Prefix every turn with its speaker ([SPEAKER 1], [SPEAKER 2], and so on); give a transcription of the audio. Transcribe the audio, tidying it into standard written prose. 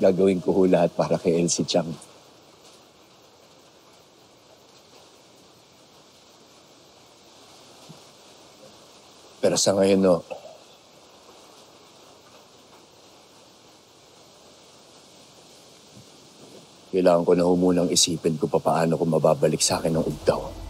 [SPEAKER 1] gagawin ko ho lahat para kay Elsie Chang. Pero sa ngayon, no, kailangan ko na ho munang isipin kung paano ko mababalik sa akin ng ugdaw.